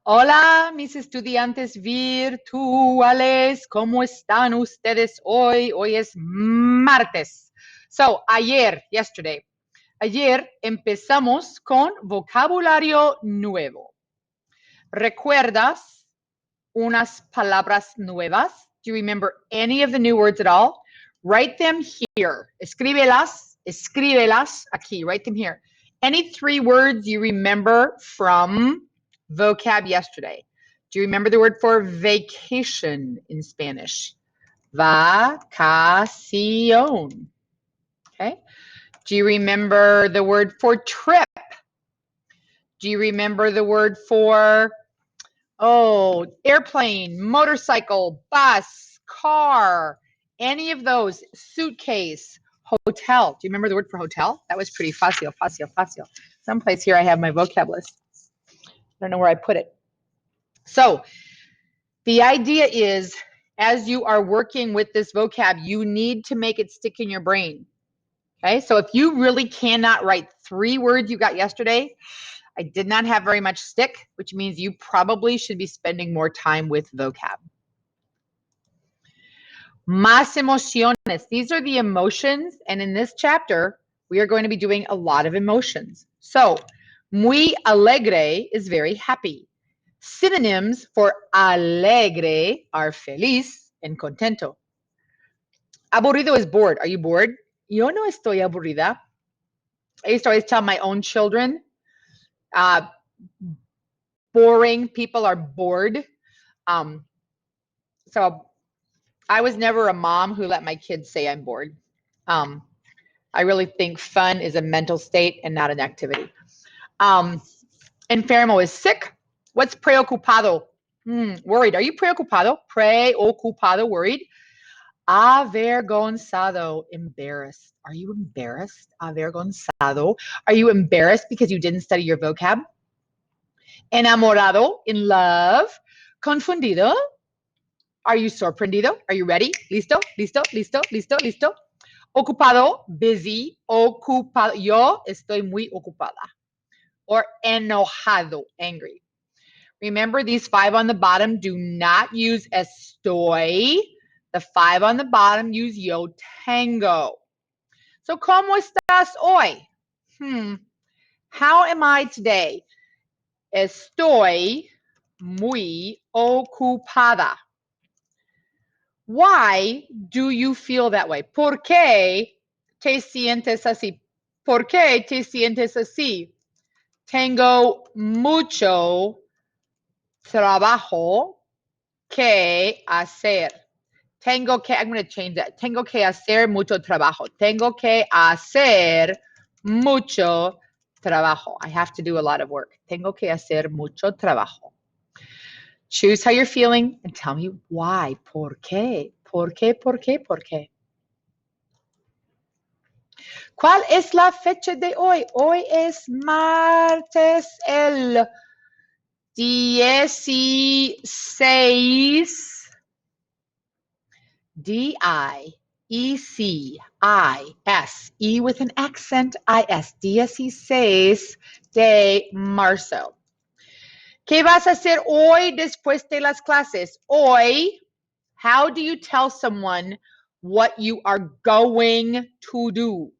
Hola, mis estudiantes virtuales, ¿cómo están ustedes hoy? Hoy es martes. So, yesterday, ayer empezamos con vocabulario nuevo. ¿Recuerdas unas palabras nuevas? Do you remember any of the new words at all? Write them here. Escríbelas aquí. Write them here. Any 3 words you remember from vocab yesterday? Do you remember the word for vacation in Spanish? Vacación. Okay. Do you remember the word for trip? Do you remember the word for airplane, motorcycle, bus, car, any of those, suitcase, hotel? Do you remember the word for hotel? That was pretty fácil. Someplace here I have my vocab list. I don't know where I put it. So the idea is, as you are working with this vocab, you need to make it stick in your brain. Okay, so if you really cannot write 3 words you got yesterday, I did not have very much stick, which means you probably should be spending more time with vocab. Más emociones. These are the emotions, and in this chapter, we are going to be doing a lot of emotions. So, muy alegre is very happy. Synonyms for alegre are feliz and contento. Aburrido is bored. Are you bored? Yo no estoy aburrida. I used to always tell my own children, boring people are bored. So I was never a mom who let my kids say I'm bored. I really think fun is a mental state and not an activity. Enfermo is sick. What's preocupado? Worried. Are you preocupado? Preocupado, worried. Avergonzado, embarrassed. Are you embarrassed? Avergonzado. Are you embarrassed because you didn't study your vocab? Enamorado, in love. Confundido. Are you sorprendido? Are you ready? Listo, listo, listo, listo, listo. Ocupado, busy. Ocupado. Yo estoy muy ocupada. Or enojado, angry. Remember, these 5 on the bottom do not use estoy. The 5 on the bottom use yo tengo. So, ¿cómo estás hoy? How am I today? Estoy muy ocupada. Why do you feel that way? ¿Por qué te sientes así? ¿Por qué te sientes así? Tengo mucho trabajo que hacer. I'm going to change that. Tengo que hacer mucho trabajo. Tengo que hacer mucho trabajo. I have to do a lot of work. Tengo que hacer mucho trabajo. Choose how you're feeling and tell me why. ¿Por qué? ¿Por qué? ¿Por qué? ¿Por qué? ¿Cuál es la fecha de hoy? Hoy es martes el 16. D-I-E-C-I-S. E with an accent, I-S. 16 de marzo. ¿Qué vas a hacer hoy después de las clases? Hoy, how do you tell someone what you are going to do?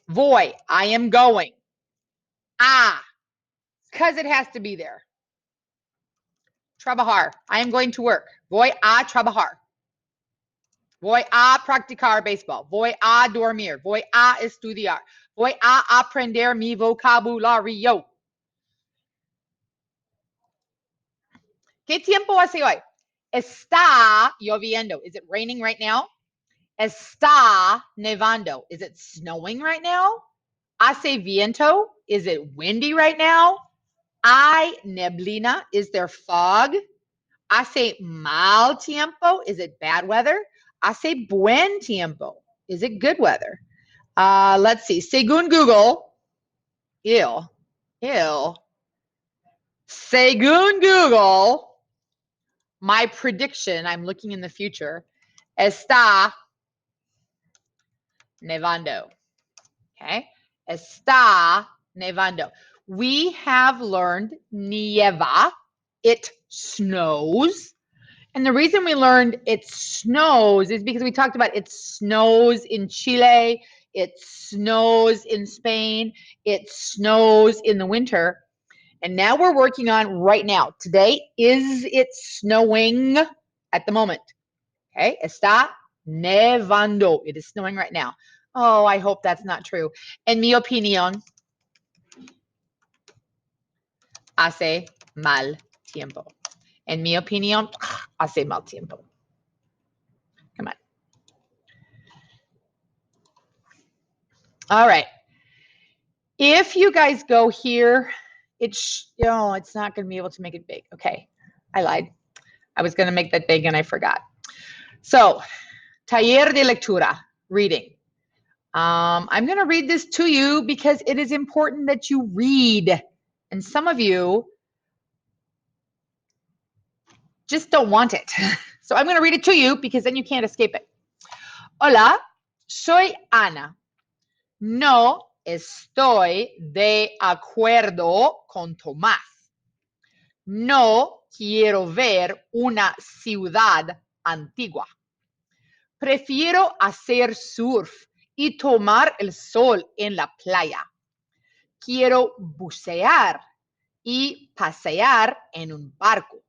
Voy, I am going. Because it has to be there. Trabajar, I am going to work. Voy a trabajar. Voy a practicar béisbol. Voy a dormir. Voy a estudiar. Voy a aprender mi vocabulario. ¿Qué tiempo hace hoy? Está lloviendo. Is it raining right now? Está nevando. Is it snowing right now? Hace viento. Is it windy right now? Hay neblina. Is there fog? Hace mal tiempo. Is it bad weather? Hace buen tiempo. Is it good weather? Let's see. Según Google, según Google, my prediction, I'm looking in the future, está nevando. Okay? Está nevando. we have learned nieva, it snows. And the reason we learned it snows is because we talked about it snows in Chile, it snows in Spain, it snows in the winter. And now we're working on right now. Today, is it snowing at the moment? Okay, está nevando. It is snowing right now. Oh, I hope that's not true. En mi opinión, hace mal tiempo. En mi opinión, hace mal tiempo. Come on. All right. If you guys go here, it's not going to be able to make it big. Okay, I lied. I was going to make that big and I forgot. So, taller de lectura, reading. I'm going to read this to you because it is important that you read. And some of you just don't want it. So I'm going to read it to you because then you can't escape it. Hola, soy Ana. No estoy de acuerdo con Tomás. No quiero ver una ciudad antigua. Prefiero hacer surf y tomar el sol en la playa. Quiero bucear y pasear en un barco.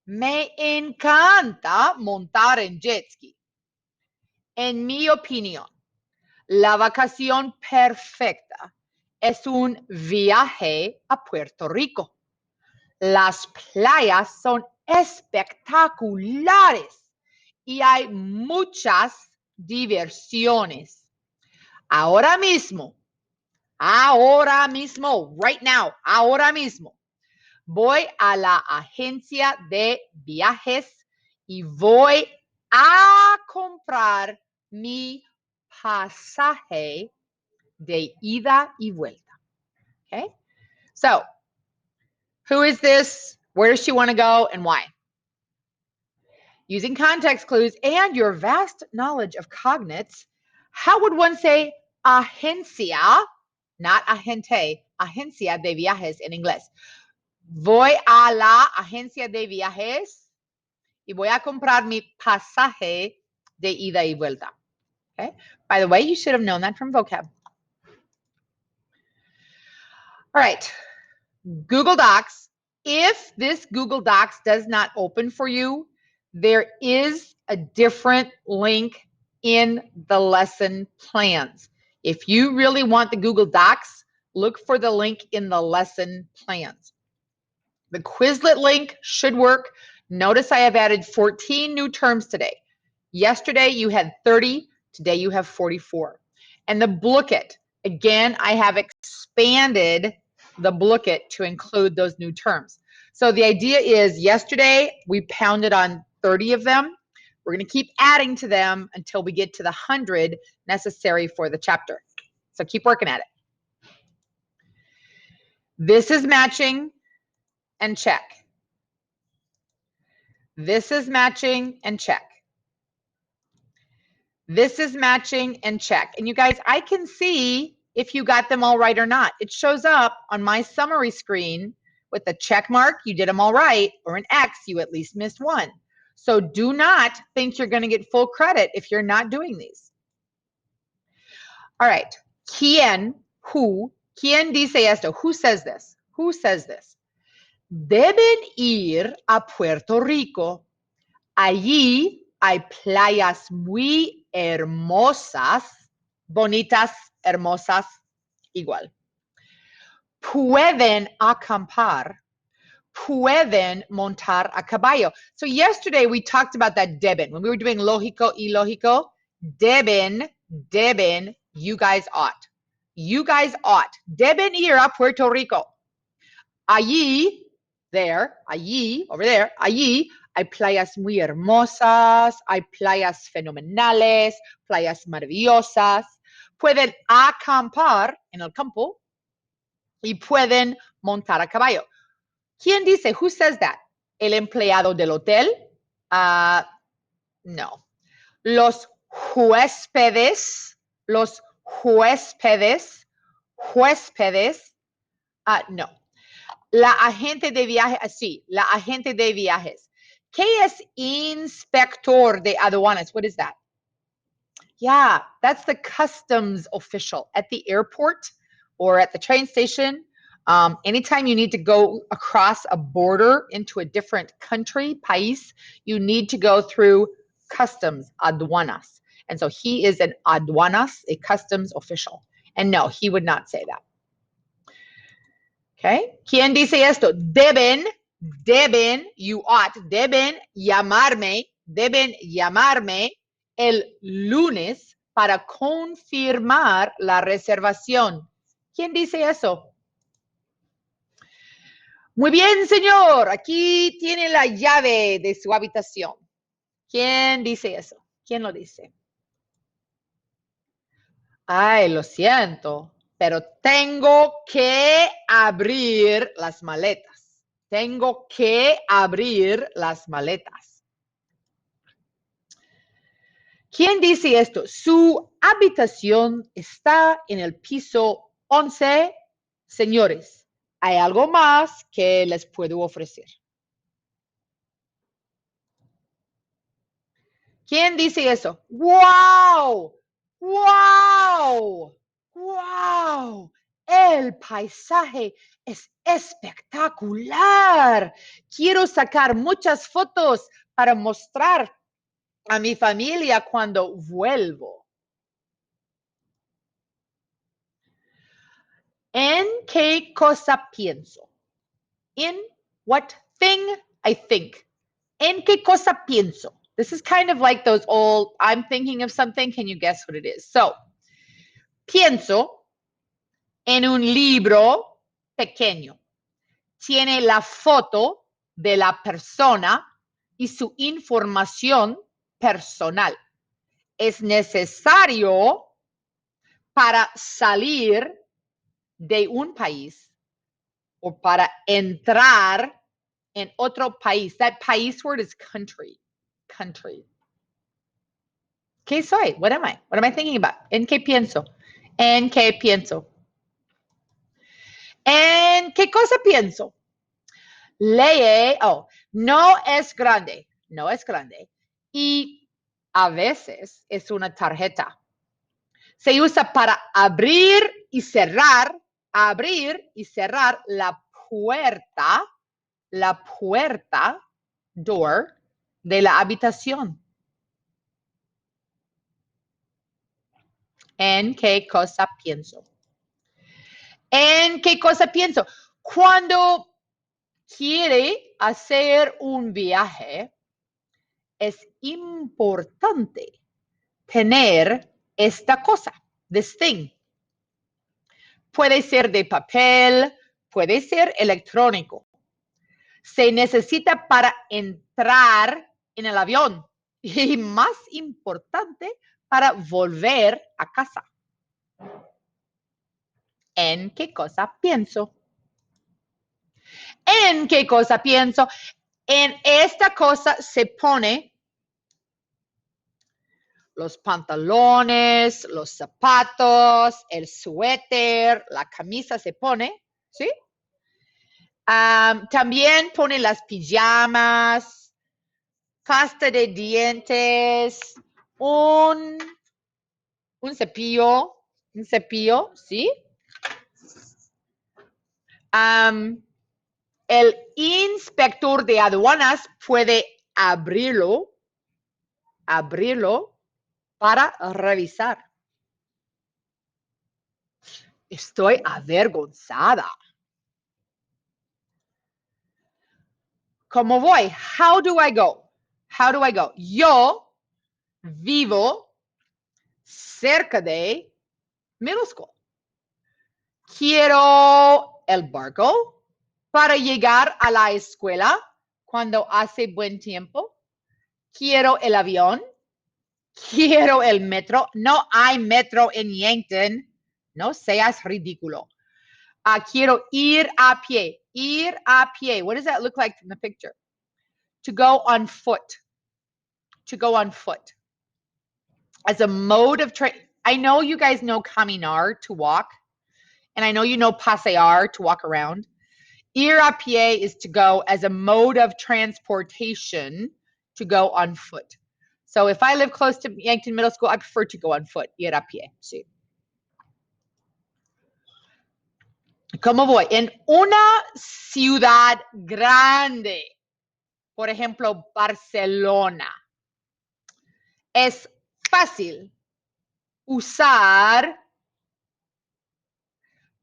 Me encanta montar en jet ski. En mi opinión, la vacación perfecta es un viaje a Puerto Rico. Las playas son espectaculares y hay muchas diversiones. Ahora mismo, right now, ahora mismo, voy a la agencia de viajes y voy a comprar mi pasaje de ida y vuelta. Okay? So, who is this? Where does she want to go and why? Using context clues and your vast knowledge of cognates, how would one say agencia, not agente, agencia de viajes in inglés? Voy a la agencia de viajes y voy a comprar mi pasaje de ida y vuelta. Okay? By the way, you should have known that from vocab. All right. Google Docs. If this Google Docs does not open for you, there is a different link in the lesson plans. If you really want the Google Docs, look for the link in the lesson plans. The Quizlet link should work. Notice I have added 14 new terms today. Yesterday you had 30, today you have 44. And the Booklet, again, I have expanded the Booklet to include those new terms. So the idea is yesterday we pounded on 30 of them. We're going to keep adding to them until we get to the 100 necessary for the chapter. So keep working at it. This is matching and check. This is matching and check. This is matching and check. And you guys, I can see if you got them all right or not. It shows up on my summary screen with a check mark, you did them all right, or an X, you at least missed one. So do not think you're going to get full credit if you're not doing these. All right. ¿Quién, who, quién dice esto? Who says this? Who says this? Deben ir a Puerto Rico. Allí hay playas muy hermosas, bonitas, hermosas, igual. Pueden acampar. Pueden montar a caballo. So yesterday we talked about that deben. When we were doing lógico y lógico, deben, you guys ought. You guys ought. Deben ir a Puerto Rico. Allí, there, allí, over there, allí, hay playas muy hermosas, hay playas fenomenales, playas maravillosas. Pueden acampar en el campo y pueden montar a caballo. ¿Quién dice? Who says that? ¿El empleado del hotel? No. Los huéspedes No. La agente de viajes, sí, la agente de viajes. ¿Qué es inspector de aduanas? What is that? Yeah, that's the customs official at the airport or at the train station. Anytime you need to go across a border into a different country, país, you need to go through customs, aduanas. And so he is an aduanas, a customs official. And no, he would not say that. Okay. ¿Quién dice esto? Deben, you ought, deben llamarme el lunes para confirmar la reservación. ¿Quién dice eso? Muy bien, señor. Aquí tiene la llave de su habitación. ¿Quién dice eso? ¿Quién lo dice? Ay, lo siento, pero tengo que abrir las maletas. Tengo que abrir las maletas. ¿Quién dice esto? Su habitación está en el piso 11. Señores, ¿hay algo más que les puedo ofrecer? ¿Quién dice eso? ¡Wow! ¡Wow! ¡Wow! El paisaje es espectacular. Quiero sacar muchas fotos para mostrar a mi familia cuando vuelvo. ¿En qué cosa pienso? In what thing I think. ¿En qué cosa pienso? This is kind of like those old, I'm thinking of something, can you guess what it is? So, pienso en un libro pequeño. Tiene la foto de la persona y su información personal. Es necesario para salir de un país o para entrar en otro país. That país word is country. Country. ¿Qué soy? What am I? What am I thinking about? ¿En qué pienso? ¿En qué pienso? ¿En qué cosa pienso? Lee, no es grande, no es grande. Y a veces es una tarjeta. Se usa para abrir y cerrar la puerta, door, de la habitación. ¿En qué cosa pienso? ¿En qué cosa pienso? Cuando quiere hacer un viaje, es importante tener esta cosa, this thing. Puede ser de papel, puede ser electrónico. Se necesita para entrar en el avión y más importante, para volver a casa. ¿En qué cosa pienso? ¿En qué cosa pienso? En esta cosa se pone los pantalones, los zapatos, el suéter, la camisa se pone, ¿sí? También pone las pijamas, pasta de dientes, un cepillo, ¿sí? El inspector de aduanas puede abrirlo para revisar. Estoy avergonzada. ¿Cómo voy? How do I go? How do I go? Yo vivo cerca de middle school. Quiero el barco para llegar a la escuela cuando hace buen tiempo. Quiero el avión. Quiero el metro. No hay metro en Yankton. No seas ridículo. Quiero ir a pie. Ir a pie. What does that look like from the picture? To go on foot. To go on foot. As a mode of train. I know you guys know caminar, to walk. And I know you know pasear, to walk around. Ir a pie is to go as a mode of transportation, to go on foot. So if I live close to Yankton Middle School, I prefer to go on foot. Ir a pie. Sí. ¿Cómo voy? En una ciudad grande, por ejemplo, Barcelona, es fácil usar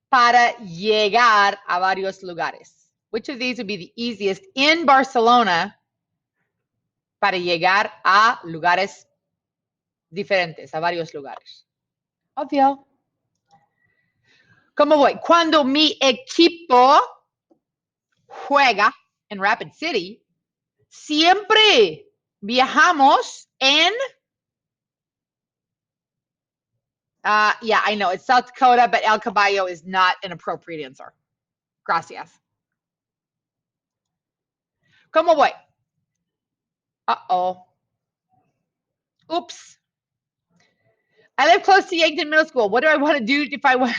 para llegar a varios lugares. Which of these would be the easiest in Barcelona para llegar a lugares diferentes, a varios lugares? Obvio. ¿Cómo voy? Cuando mi equipo juega en Rapid City, siempre viajamos en yeah, I know it's South Dakota, but El Caballo is not an appropriate answer. Gracias. ¿Cómo voy? Uh-oh. Oops. I live close to Yankton Middle School. What do I want to do if I want?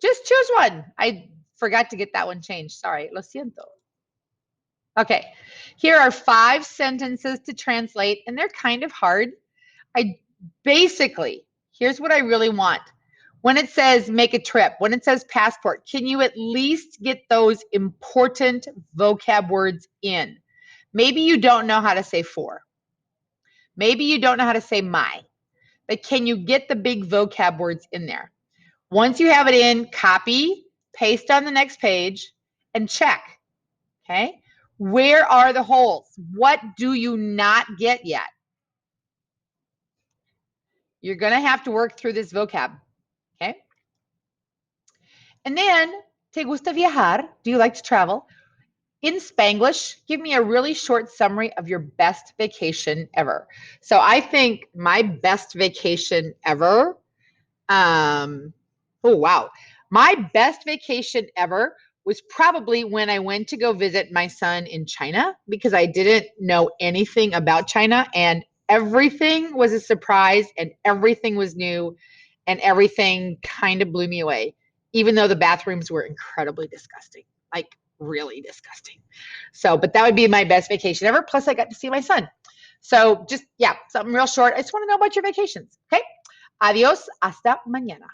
Just choose one. I forgot to get that one changed. Sorry. Lo siento. Okay. Here are 5 sentences to translate, and they're kind of hard. Basically, here's what I really want. When it says make a trip, when it says passport, can you at least get those important vocab words in? Maybe you don't know how to say for. Maybe you don't know how to say my. But can you get the big vocab words in there? Once you have it in, copy, paste on the next page, and check. Okay? Where are the holes? What do you not get yet? You're going to have to work through this vocab. Okay? And then, ¿te gusta viajar? Do you like to travel? In Spanglish, give me a really short summary of your best vacation ever. So I think my best vacation ever, oh wow, my best vacation ever was probably when I went to go visit my son in China, because I didn't know anything about China, and everything was a surprise and everything was new and everything kind of blew me away, even though the bathrooms were incredibly disgusting, like really disgusting. So, but that would be my best vacation ever. Plus I got to see my son. So just, yeah, something real short. I just want to know about your vacations. Okay. Adios. Hasta mañana.